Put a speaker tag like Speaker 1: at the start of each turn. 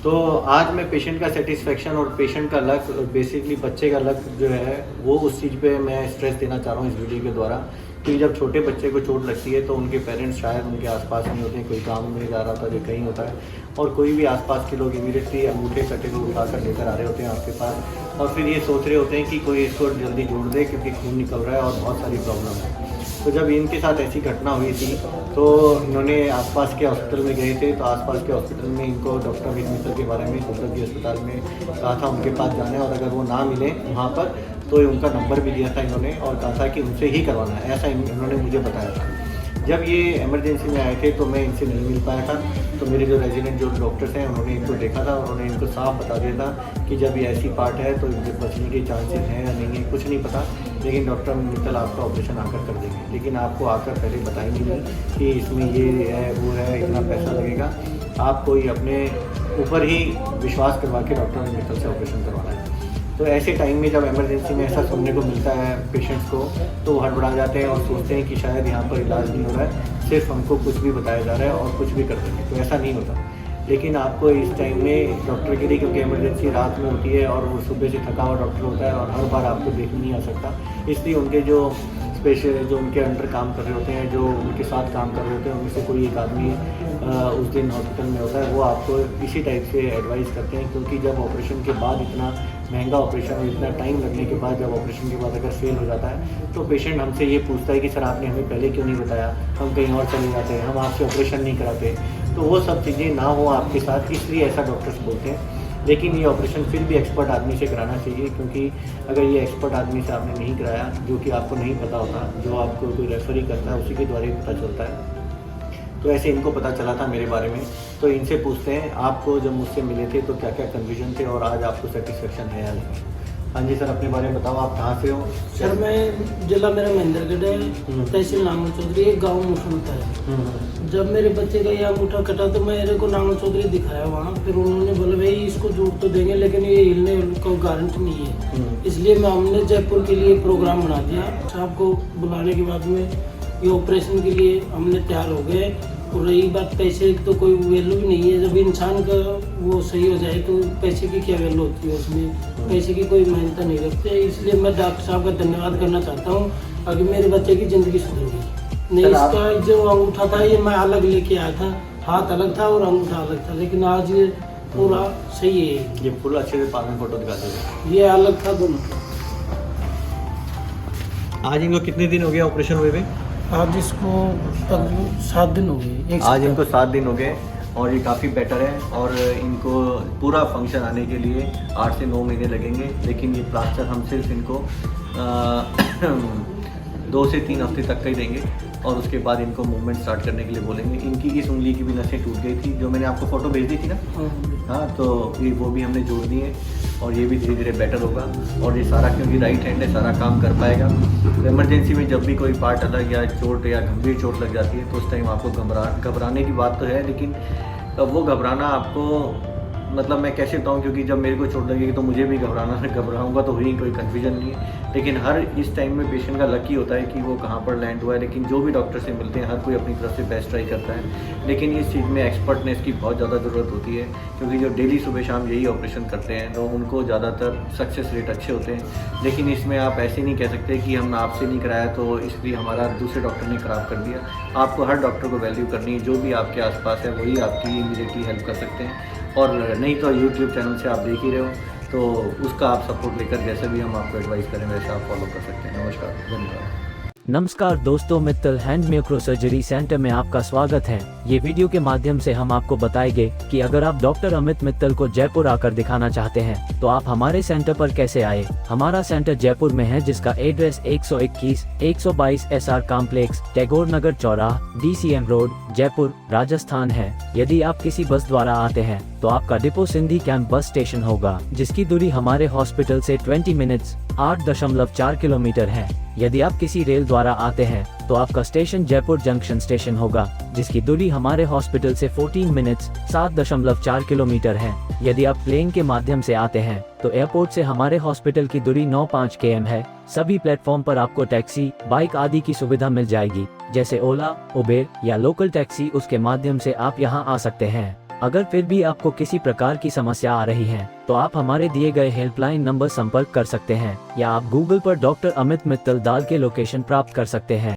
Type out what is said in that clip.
Speaker 1: तो आज मैं पेशेंट का सेटिस्फेक्शन और पेशेंट का लक, बेसिकली बच्चे का लक जो है वो उस चीज़ पे मैं स्ट्रेस देना चाह रहा हूँ इस वीडियो के द्वारा। कि जब छोटे बच्चे को चोट लगती है तो उनके पेरेंट्स शायद उनके आसपास नहीं होते हैं, कोई काम में जा रहा था या कहीं होता है, और कोई भी आसपास के लोग इमीडिएटली अंगूठे कटे को उठा कर लेकर आ रहे होते हैं आपके पास, और फिर ये सोच रहे होते हैं कि कोई इसको जल्दी जोड़ दे क्योंकि खून निकल रहा है और बहुत सारी प्रॉब्लम है। तो जब इनके साथ ऐसी घटना हुई थी तो इन्होंने आसपास के हॉस्पिटल में गए थे, तो आसपास के हॉस्पिटल में इनको डॉक्टर अमित मित्तल के बारे में कुदरती अस्पताल में कहा था उनके पास जाना है, और अगर वो ना मिले वहाँ पर तो उनका नंबर भी दिया था इन्होंने और कहा था कि उनसे ही करवाना है, ऐसा इन्होंने मुझे बताया था। जब ये इमरजेंसी में आए थे तो मैं इनसे नहीं मिल पाया था, तो मेरे जो रेजिडेंट जो डॉक्टर्स हैं उन्होंने इनको देखा था, उन्होंने इनको साफ बता दिया था कि जब ये ऐसी पार्ट है तो इनके बचने के चांसेस हैं या नहीं है कुछ नहीं पता, लेकिन डॉक्टर मित्तल आपका ऑपरेशन आकर कर देंगे, लेकिन आपको आकर पहले बताएंगे नहीं कि इसमें ये है वो है, इतना पैसा लगेगा। आप कोई अपने ऊपर ही विश्वास करवा के डॉक्टर मित्तल से ऑपरेशन करवाना है। तो ऐसे टाइम में जब इमरजेंसी में ऐसा सुनने को मिलता है पेशेंट्स को, तो वो हड़बड़ा जाते हैं और सोचते हैं कि शायद यहाँ पर इलाज नहीं हो रहा है, सिर्फ हमको कुछ भी बताया जा रहा है और कुछ भी कर देंगे, तो ऐसा नहीं होता। लेकिन आपको इस टाइम में डॉक्टर के लिए, क्योंकि इमरजेंसी रात में होती है और वो सुबह से थका हुआ डॉक्टर होता है और हर बार आपको देखने नहीं आ सकता, इसलिए उनके जो स्पेशल जो उनके अंडर काम कर रहे होते हैं, जो उनके साथ काम कर रहे होते हैं, उनमें से कोई एक आदमी उस दिन हॉस्पिटल में होता है, वो आपको इसी टाइप से एडवाइस करते हैं। क्योंकि जब ऑपरेशन के बाद इतना महंगा ऑपरेशन और इतना टाइम लगने के बाद जब ऑपरेशन के बाद अगर फेल हो जाता है तो पेशेंट हमसे ये पूछता है कि सर आपने हमें पहले क्यों नहीं बताया, हम कहीं और चले जाते हैं, हम आपसे ऑपरेशन नहीं कराते। तो वो सब चीज़ें ना हो आपके साथ, इसलिए ऐसा डॉक्टर्स बोलते हैं। लेकिन ये ऑपरेशन फिर भी एक्सपर्ट आदमी से कराना चाहिए, क्योंकि अगर ये एक्सपर्ट आदमी से आपने नहीं कराया, जो कि आपको नहीं पता होता, जो आपको कोई रेफर ही करता है उसी के द्वारा ही पता चलता है, तो ऐसे इनको पता चला था मेरे बारे में। तो इनसे पूछते हैं आपको जब मुझसे मिले थे तो क्या क्या कन्फ्यूजन थे और आज आपको सेटिस्फेक्शन है या नहीं। हाँ जी सर, अपने बारे में बताओ, आप कहाँ से हो?
Speaker 2: सर मैं जिला मेरा महेंद्रगढ़ है, तहसील नांगल चौधरी, एक गाँव मुसलता है। जब मेरे बच्चे का ये अंगूठा कटा तो मेरे को नांगल चौधरी दिखाया वहाँ, फिर उन्होंने बोला भाई इसको जोड़ तो देंगे लेकिन ये हिलने का गारंटी नहीं है, इसलिए हमने जयपुर के लिए प्रोग्राम बना दिया। साहब को बुलाने के बाद में ये ऑपरेशन के लिए हमने तैयार हो गए। और रही बात पैसे की, तो कोई वैल्यू भी नहीं है, जब इंसान का वो सही हो जाए तो पैसे की क्या वैल्यू होती है, उसमें पैसे की कोई मान्यता नहीं रखते। इसलिए मैं डॉक्टर साहब का धन्यवाद करना चाहता हूँ, अगर मेरे बच्चे की ज़िंदगी सुधर गई। नहीं, इसका जो अंगूठा था ये मैं अलग लेके आया था, हाथ अलग था और अंगूठा अलग था, लेकिन आज ये पूरा सही है।
Speaker 1: ये फुल अच्छे से पालन फोटो दिखा दो।
Speaker 2: ये अलग था दोनों।
Speaker 1: आज इनको कितने दिन हो गए ऑपरेशन हुए हुए?
Speaker 2: आज इसको तकरीबन 7 दिन हो गए।
Speaker 1: आज इनको 7 दिन हो गए और ये काफ़ी बेटर है, और इनको पूरा फंक्शन आने के लिए 8 से 9 महीने लगेंगे। लेकिन ये प्लास्टर हम सिर्फ इनको 2 से 3 हफ्ते तक का ही देंगे और उसके बाद इनको मूवमेंट स्टार्ट करने के लिए बोलेंगे। इनकी इस उंगली की भी नसें टूट गई थी, जो मैंने आपको फ़ोटो भेज दी थी ना। हाँ, तो ये वो भी हमने जोड़ दी है और ये भी धीरे धीरे बेटर होगा। और ये सारा, क्योंकि राइट हैंड है, सारा काम कर पाएगा। तो इमरजेंसी में जब भी कोई पार्ट अलग या चोट या गंभीर चोट लग जाती है तो उस टाइम आपको घबराने की बात तो है, लेकिन वो घबराना आपको, मतलब मैं कैसे बताऊँ, क्योंकि जब मेरे को चोट लगेगी तो मुझे भी घबराऊंगा तो हुई, कोई कन्फ्यूजन नहीं है। लेकिन हर इस टाइम में पेशेंट का लकी होता है कि वो कहाँ पर लैंड हुआ है। लेकिन जो भी डॉक्टर से मिलते हैं हर कोई अपनी तरफ से बेस्ट ट्राई करता है, लेकिन इस चीज़ में एक्सपर्टनेस की बहुत ज़्यादा ज़रूरत होती है, क्योंकि जो डेली सुबह शाम यही ऑपरेशन करते हैं तो उनको ज़्यादातर सक्सेस रेट अच्छे होते हैं। लेकिन इसमें आप ऐसे नहीं कह सकते कि हम आपसे नहीं कराया तो इसलिए हमारा दूसरे डॉक्टर ने खराब कर दिया। आपको हर डॉक्टर को वैल्यू करनी है, जो भी आपके आसपास है वही आपकी इमीडिएटली हेल्प कर सकते हैं। और नहीं तो यूट्यूब चैनल से आप देख ही रहे हो, तो उसका आप सपोर्ट लेकर जैसे भी हम आपको एडवाइस करें वैसे आप फॉलो कर सकते हैं। नमस्कार, धन्यवाद।
Speaker 3: नमस्कार दोस्तों, Mittal hand micro surgery centre में आपका स्वागत है। ये वीडियो के माध्यम से हम आपको बताएंगे कि अगर आप डॉक्टर अमित मित्तल को जयपुर आकर दिखाना चाहते हैं तो आप हमारे सेंटर पर कैसे आए। हमारा सेंटर जयपुर में है, जिसका एड्रेस 121 122 SR कॉम्प्लेक्स, टैगोर नगर चौराहा, DCM रोड, जयपुर, राजस्थान है। यदि आप किसी बस द्वारा आते हैं तो आपका depot Sindhi camp bus station होगा, जिसकी दूरी हमारे हॉस्पिटल से 20 मिनट्स 8.4 किलोमीटर है। यदि आप किसी रेल द्वारा आते हैं तो आपका स्टेशन जयपुर जंक्शन स्टेशन होगा, जिसकी दूरी हमारे हॉस्पिटल से 14 मिनट्स 7.4 किलोमीटर है। यदि आप प्लेन के माध्यम से आते हैं तो एयरपोर्ट से हमारे हॉस्पिटल की दूरी 9.5 km है। सभी प्लेटफॉर्म पर आपको टैक्सी, बाइक आदि की सुविधा मिल जाएगी, जैसे ओला, उबेर या लोकल टैक्सी, उसके माध्यम से आप यहां आ सकते हैं। अगर फिर भी आपको किसी प्रकार की समस्या आ रही है तो आप हमारे दिए गए हेल्पलाइन नंबर संपर्क कर सकते हैं या आप गूगल पर डॉक्टर अमित मित्तल डाल के लोकेशन प्राप्त कर सकते हैं।